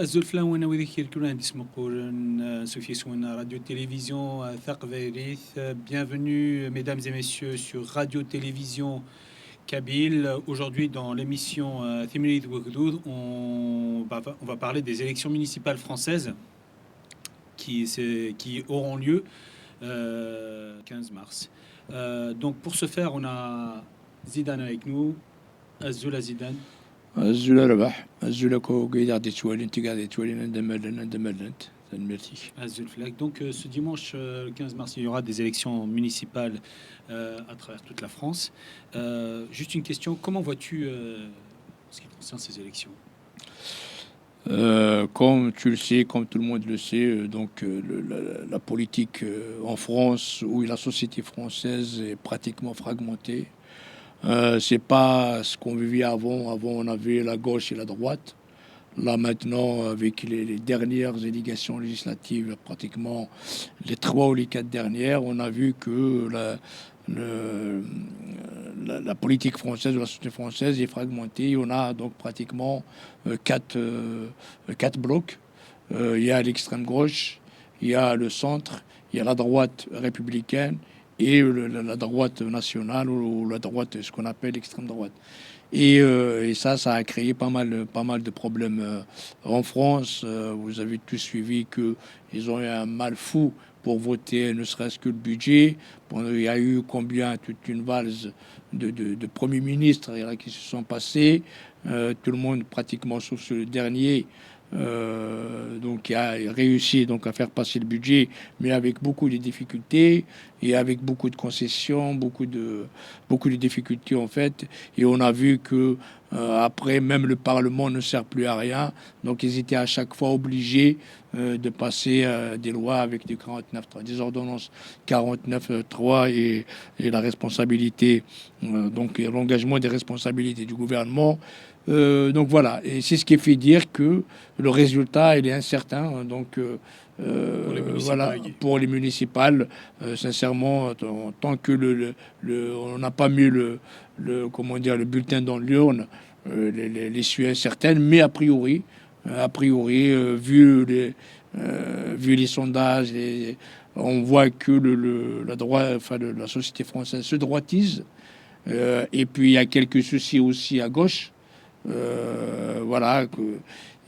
الزلفلان وانا وذيك الكل عندي اسمه قولن سوفي سونا راديو télévision ثقافة ريث. Bienvenue mesdames et messieurs sur Radio Télévision Kabyle. Aujourd'hui dans l'émission Thimirid Wagdoud, on va parler des élections municipales françaises qui auront lieu 15 mars. Donc pour ce faire, on a Zidane avec nous. Azoula Zidane. الزولا ربح الزولا كو قاعد تسوالين تقعد تسوالين عند merci. Donc ce dimanche 15 mars, il y aura des élections municipales à travers toute la France. Juste une question, comment vois-tu ce qui concerne ces élections? Comme tu le sais, comme tout le monde le sait, donc la politique en France, où la société française est pratiquement fragmentée. C'est pas ce qu'on vivait avant. Avant, on avait la gauche et la droite. Là, maintenant, avec les dernières élections législatives, pratiquement les 3 ou les 4 dernières, on a vu que la politique française, la société française est fragmentée. On a donc pratiquement 4 blocs. Il y a l'extrême gauche, il y a le centre, il y a la droite républicaine, et la droite nationale ou la droite, ce qu'on appelle l'extrême droite. Et ça a créé pas mal de problèmes en France. Vous avez tous suivi qu'ils ont eu un mal fou pour voter, ne serait-ce que le budget. Il y a eu toute une valse de premiers ministres qui se sont passés. Tout le monde, pratiquement sauf le dernier, donc qui a réussi donc à faire passer le budget, mais avec beaucoup de difficultés et avec beaucoup de concessions, beaucoup de difficultés en fait. Et on a vu que après, même le Parlement ne sert plus à rien. Donc ils étaient à chaque fois obligés de passer des lois avec des 49.3, des ordonnances 49.3 et la responsabilité, donc l'engagement des responsabilités du gouvernement. Donc voilà, et c'est ce qui fait dire que le résultat il est incertain. Donc voilà, pour les municipales, sincèrement, tant que on n'a pas mis le bulletin dans l'urne, l'issue est incertaine. Mais a priori, vu les sondages, on voit que la société française se droitise. Et puis il y a quelques soucis aussi à gauche. Voilà,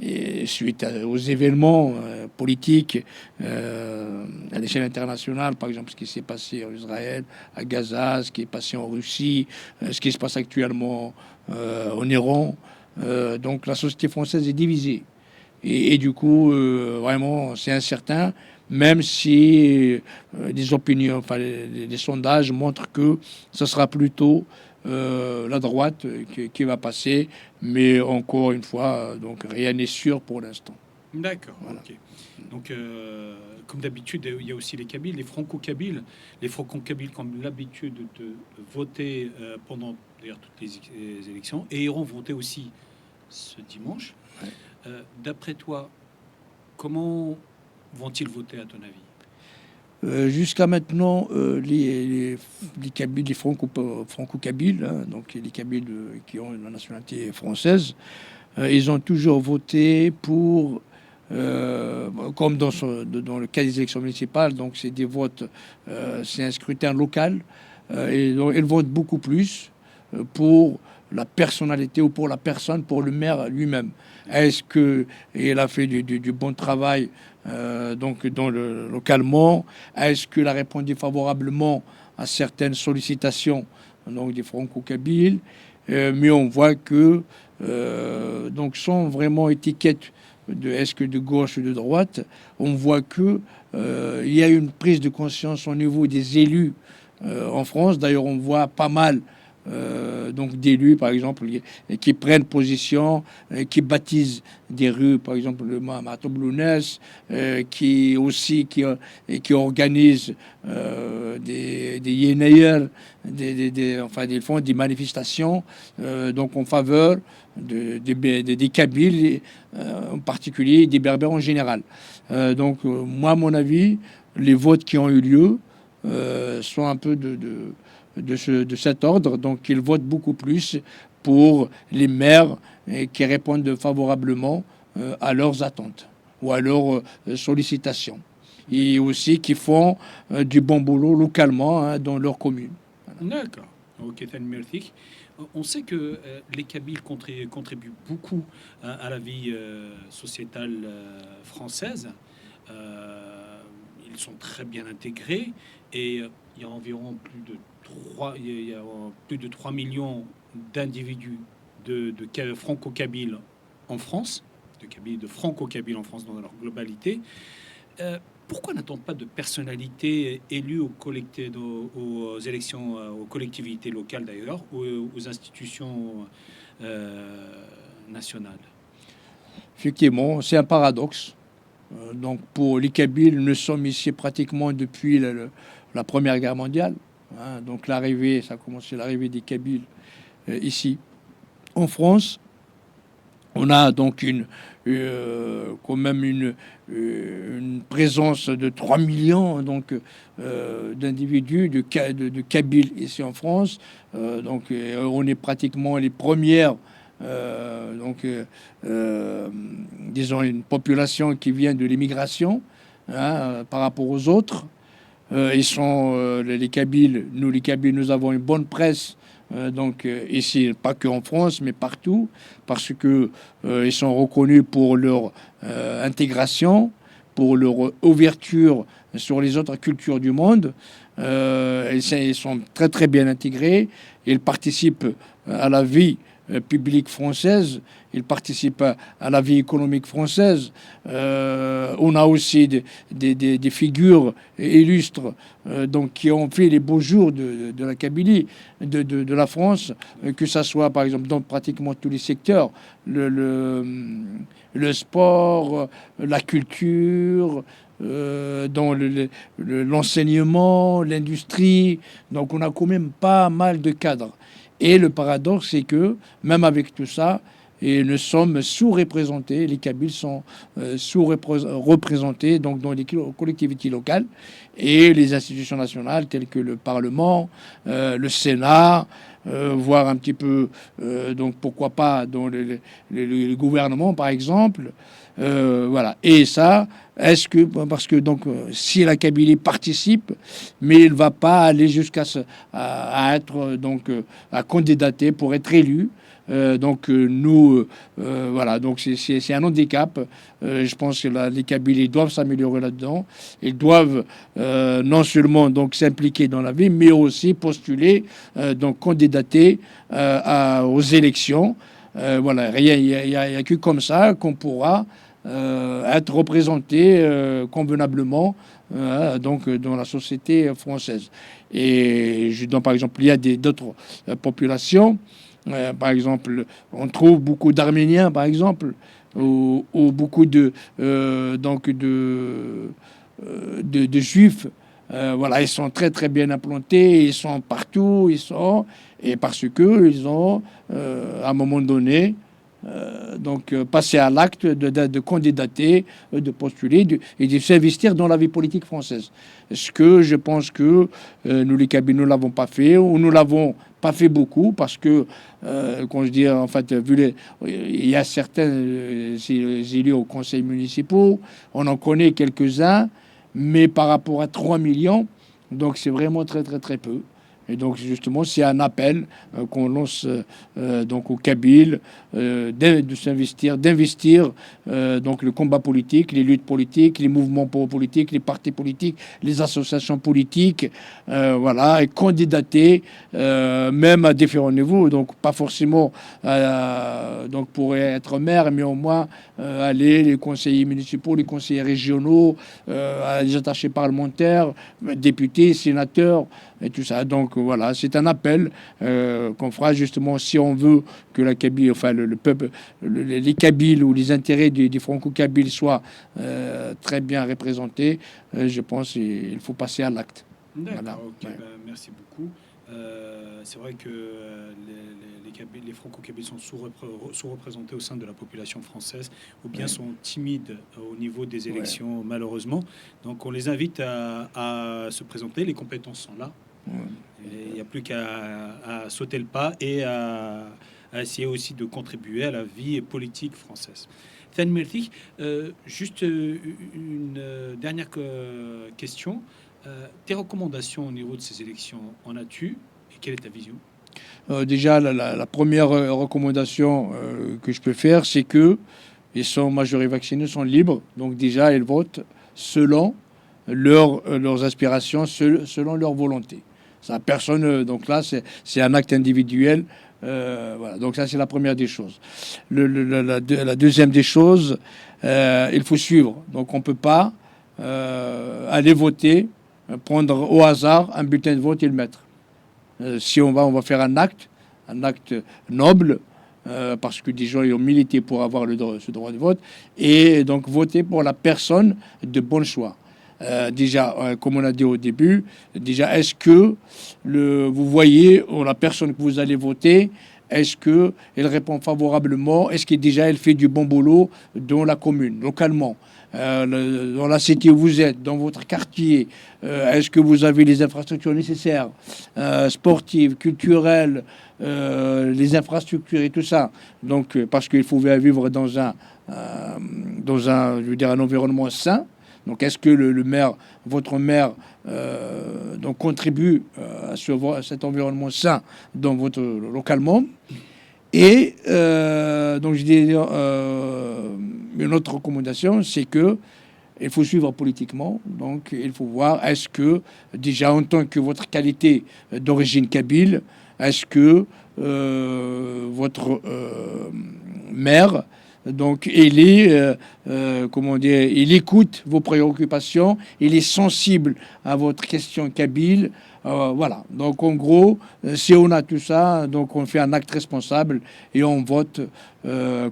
et suite aux événements politiques à l'échelle internationale, par exemple ce qui s'est passé en Israël, à Gaza, ce qui est passé en Russie, ce qui se passe actuellement en Iran. Donc la société française est divisée. Et du coup, vraiment, c'est incertain, même si des opinions, les sondages montrent que ce sera plutôt la droite qui va passer, mais encore une fois, donc rien n'est sûr pour l'instant. D'accord. Voilà. Okay. Donc, comme d'habitude, il y a aussi les Kabyles, les Franco-Kabyles. Les Franco-Kabyles qui ont l'habitude de voter pendant d'ailleurs toutes les élections et iront voter aussi ce dimanche. Ouais. D'après toi, comment vont-ils voter à ton avis? Jusqu'à maintenant, les Kabyles, les Franco-Kabyles, donc les Kabyles qui ont la nationalité française, ils ont toujours voté pour, comme dans le cas des élections municipales, donc c'est des votes, c'est un scrutin local, et donc ils votent beaucoup plus pour la personnalité ou pour la personne, pour le maire lui-même. Est-ce qu'il a fait du bon travail donc localement? Est-ce qu'il a répondu favorablement à certaines sollicitations donc des Franco-Kabyles? Mais on voit que donc sans vraiment étiquette est-ce que de gauche ou de droite, on voit que il y a une prise de conscience au niveau des élus en France. D'ailleurs, on voit pas mal donc d'élus, par exemple, qui prennent position, qui baptisent des rues, par exemple le Mahatoblounès, qui organisent des Yenayers, ils font des manifestations donc en faveur des Kabyles en particulier et des Berbères en général. Donc moi, à mon avis, les votes qui ont eu lieu sont un peu de cet ordre, donc ils votent beaucoup plus pour les maires qui répondent favorablement à leurs attentes ou à leurs sollicitations. Et aussi qui font du bon boulot localement, hein, dans leur commune. D'accord. Ok, merci. On sait que les Kabyles contribuent beaucoup à la vie sociétale française. Ils sont très bien intégrés et il y a environ plus de 3 millions d'individus de franco-kabyles en France, de franco-kabyles en France dans leur globalité. Pourquoi n'a-t-on pas de personnalités élues aux élections, aux collectivités locales d'ailleurs, aux institutions nationales? Effectivement, c'est un paradoxe. Donc pour les Kabyles, nous sommes ici pratiquement depuis la Première Guerre mondiale. Hein. Donc ça a commencé l'arrivée des Kabyles ici en France. On a donc quand même une présence de 3 millions donc, d'individus, de Kabyles ici en France. Donc on est pratiquement les premières, disons, une population qui vient de l'immigration, hein, par rapport aux autres. Ils sont les Kabyles, les Kabyles, nous avons une bonne presse. Donc ici, pas que en France, mais partout, parce que ils sont reconnus pour leur intégration, pour leur ouverture sur les autres cultures du monde. Ils sont très très bien intégrés. Ils participent à la vie publique française. Ils participent à la vie économique française. On a aussi des figures illustres donc, qui ont fait les beaux jours de la Kabylie, de la France, que ça soit par exemple dans pratiquement tous les secteurs, le sport, la culture, dans l'enseignement, l'industrie. Donc on a quand même pas mal de cadres. Et le paradoxe, c'est que même avec tout ça, et nous sommes sous-représentés, les Kabyles sont sous-représentés donc dans les collectivités locales et les institutions nationales telles que le Parlement, le Sénat, voire un petit peu, donc pourquoi pas dans le gouvernement par exemple. Voilà. Et ça, parce que donc si la Kabylie participe, mais il ne va pas aller jusqu'à à être donc à candidater pour être élu. Voilà, donc c'est un handicap. Je pense que les Kabyles doivent s'améliorer là-dedans. Ils doivent non seulement donc s'impliquer dans la vie, mais aussi postuler, donc candidater aux élections. Voilà, il y a que comme ça qu'on pourra être représenté convenablement donc dans la société française. Et donc, par exemple, il y a d'autres populations. Par exemple, on trouve beaucoup d'Arméniens, par exemple, ou beaucoup de Juifs. Voilà, ils sont très très bien implantés, ils sont partout, et parce que ils ont à un moment donné passer à l'acte de candidater, de postuler et de s'investir dans la vie politique française. Ce que je pense que nous, les Kabyles, nous ne l'avons pas fait, ou nous l'avons pas fait beaucoup, parce que, quand je dis, en fait, il y a certains élus aux conseils municipaux, on en connaît quelques-uns, mais par rapport à 3 millions, donc c'est vraiment très, très, très peu. Et donc, justement, c'est un appel qu'on lance donc aux Kabyles d'investir donc le combat politique, les luttes politiques, les mouvements politiques, les partis politiques, les associations politiques, voilà, et candidater même à différents niveaux. Donc, pas forcément donc pour être maire, mais au moins aller les conseillers municipaux, les conseillers régionaux, les attachés parlementaires, députés, sénateurs, et tout ça. Donc voilà, c'est un appel qu'on fera justement si on veut que la Kabylie, enfin le peuple, les Kabyles ou les intérêts des Franco-Kabyles soient très bien représentés. Je pense qu'il faut passer à l'acte. D'accord, Voilà. ok, Ouais. merci beaucoup. C'est vrai que les Franco-Kabyles sont sous-représentés au sein de la population française, ou bien Ouais. sont timides au niveau des Ouais. élections, malheureusement. Donc on les invite à se présenter, les compétences sont là. Ouais. Et il n'y a plus qu'à sauter le pas et à à essayer aussi de contribuer à la vie politique française. Thane Merthi, juste une dernière question. Tes recommandations au niveau de ces élections, en as-tu et quelle est ta vision? Déjà, la première recommandation que je peux faire, c'est que ils sont majorés vaccinés, sont libres. Donc déjà, ils votent selon leurs aspirations, selon leur volonté. Ça, personne. Donc là, c'est un acte individuel. Voilà. Donc ça, c'est la première des choses. La deuxième des choses, il faut suivre. Donc on peut pas aller voter, prendre au hasard un bulletin de vote et le mettre. Si on va faire un acte noble, parce que des gens ont milité pour avoir ce droit de vote, et donc voter pour la personne de bon choix. Déjà, comme on a dit au début, déjà, est-ce que vous voyez la personne que vous allez voter, est-ce qu'elle répond favorablement, est-ce que déjà elle fait du bon boulot dans la commune, localement, dans la cité où vous êtes, dans votre quartier, est-ce que vous avez les infrastructures nécessaires, sportives, culturelles, les infrastructures et tout ça. Donc, parce qu'il faut vivre dans je veux dire, un environnement sain. Donc, est-ce que le maire, votre maire, donc contribue à cet environnement sain dans votre localement? Et donc, je dis une autre recommandation, c'est que il faut suivre politiquement. Donc, il faut voir est-ce que déjà en tant que votre qualité d'origine kabyle, est-ce que votre maire, donc, comment dire, il écoute vos préoccupations, il est sensible à votre question kabyle. Voilà. Donc, en gros, si on a tout ça, donc on fait un acte responsable et on vote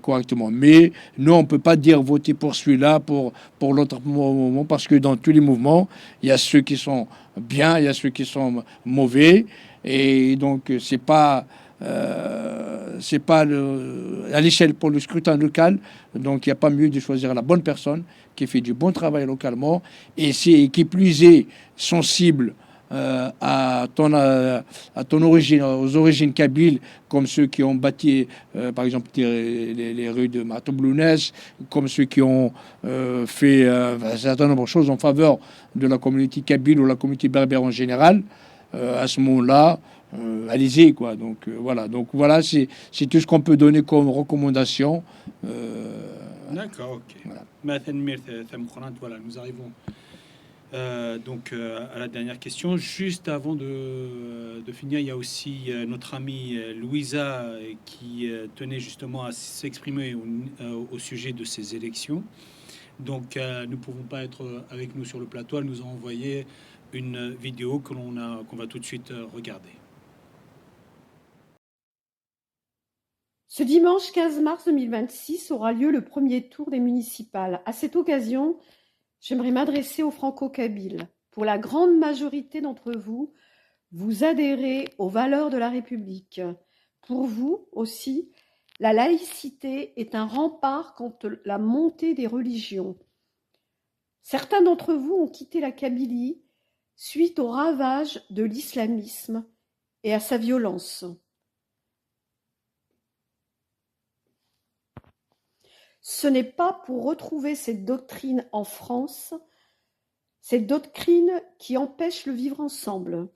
correctement. Mais nous, on peut pas dire voter pour celui-là, pour l'autre mouvement, parce que dans tous les mouvements, il y a ceux qui sont bien, il y a ceux qui sont mauvais. Et donc, c'est pas à l'échelle pour le scrutin local. Donc, il n'y a pas mieux de choisir la bonne personne qui fait du bon travail localement et qui plus est sensible à ton origine, aux origines kabyles, comme ceux qui ont bâti, par exemple, les rues de Matoblounès, comme ceux qui ont fait un certain nombre de choses en faveur de la communauté kabyle ou la communauté berbère en général. À ce moment-là, allez-y, quoi. Donc, voilà. Donc, voilà, c'est tout ce qu'on peut donner comme recommandation. D'accord, ok. Voilà. Voilà, nous arrivons donc à la dernière question. Juste avant de finir, il y a aussi notre amie Louisa qui tenait justement à s'exprimer au sujet de ces élections. Donc, nous ne pouvons pas être avec nous sur le plateau. Elle nous a envoyé une vidéo qu'on va tout de suite regarder. Ce dimanche 15 mars 2026 aura lieu le premier tour des municipales. À cette occasion, j'aimerais m'adresser aux franco-kabyles. Pour la grande majorité d'entre vous, vous adhérez aux valeurs de la République. Pour vous aussi, la laïcité est un rempart contre la montée des religions. Certains d'entre vous ont quitté la Kabylie suite au ravage de l'islamisme et à sa violence. Ce n'est pas pour retrouver cette doctrine en France, cette doctrine qui empêche le vivre ensemble.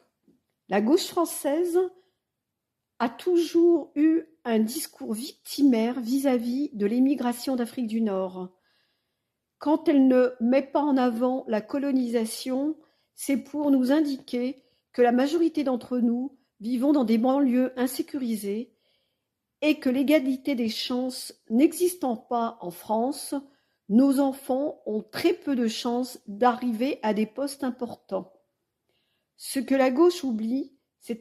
La gauche française a toujours eu un discours victimaire vis-à-vis de l'émigration d'Afrique du Nord. Quand elle ne met pas en avant la colonisation, c'est pour nous indiquer que la majorité d'entre nous vivons dans des banlieues insécurisées et que l'égalité des chances n'existant pas en France, nos enfants ont très peu de chances d'arriver à des postes importants. Ce que la gauche oublie, c'est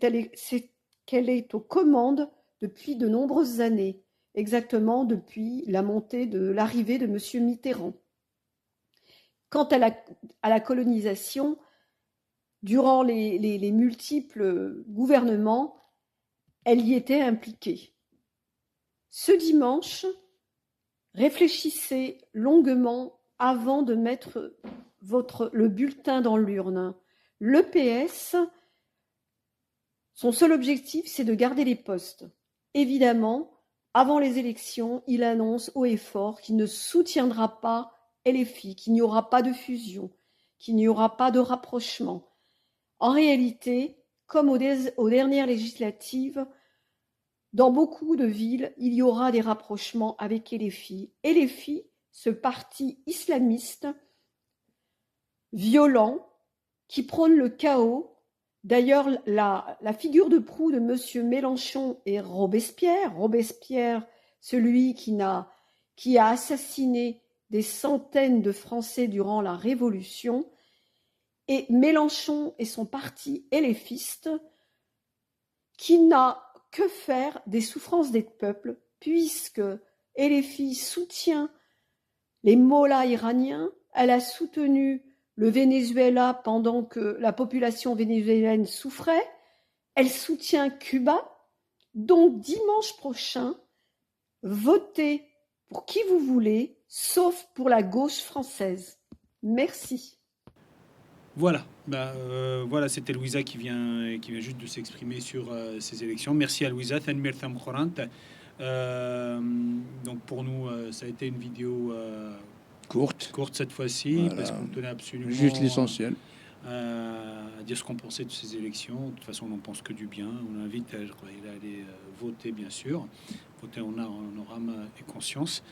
qu'elle est aux commandes depuis de nombreuses années, exactement depuis l'arrivée de M. Mitterrand. Quant à la colonisation, durant les multiples gouvernements, elle y était impliquée. Ce dimanche, réfléchissez longuement avant de mettre le bulletin dans l'urne. Le PS, son seul objectif, c'est de garder les postes. Évidemment, avant les élections, il annonce haut et fort qu'il ne soutiendra pas LFI, qu'il n'y aura pas de fusion, qu'il n'y aura pas de rapprochement. En réalité, comme aux dernières législatives, dans beaucoup de villes, il y aura des rapprochements avec LFI. LFI, ce parti islamiste violent qui prône le chaos. D'ailleurs, la figure de proue de M. Mélenchon est Robespierre. Robespierre, celui qui a assassiné des centaines de Français durant la Révolution. Et Mélenchon et son parti LFiste qui n'a que faire des souffrances des peuples, puisque LFI soutient les mollahs iraniens, elle a soutenu le Venezuela pendant que la population vénézuélienne souffrait, elle soutient Cuba. Donc dimanche prochain, votez pour qui vous voulez, sauf pour la gauche française. Merci. Voilà, voilà, c'était Louisa qui vient juste de s'exprimer sur ces élections. Merci à Louisa. Donc pour nous, ça a été une vidéo courte cette fois-ci, Voilà. parce qu'on tenait absolument Juste l'essentiel. À dire ce qu'on pensait de ces élections. De toute façon, on n'en pense que du bien. On invite à aller voter, bien sûr, voter en âme et conscience,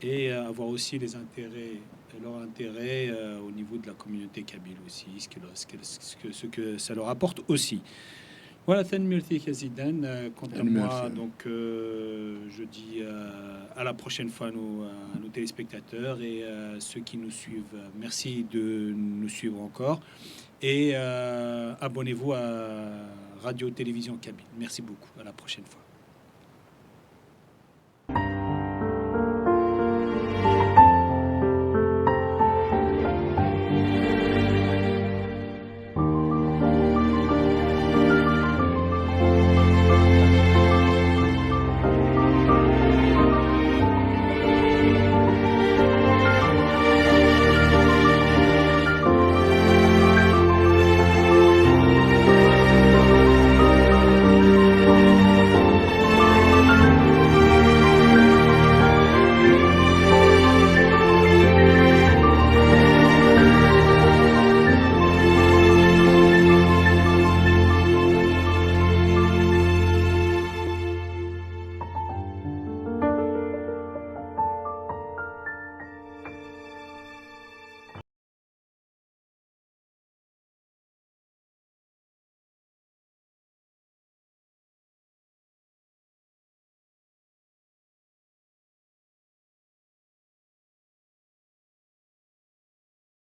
et avoir aussi leur intérêt au niveau de la communauté kabyle aussi, ce que ça leur apporte aussi. Voilà, merci Yazidan. Quant à moi, donc je dis à la prochaine fois à nos téléspectateurs et ceux qui nous suivent. Merci de nous suivre encore et abonnez-vous à Radio Télévision Kabyle. Merci beaucoup. À la prochaine fois.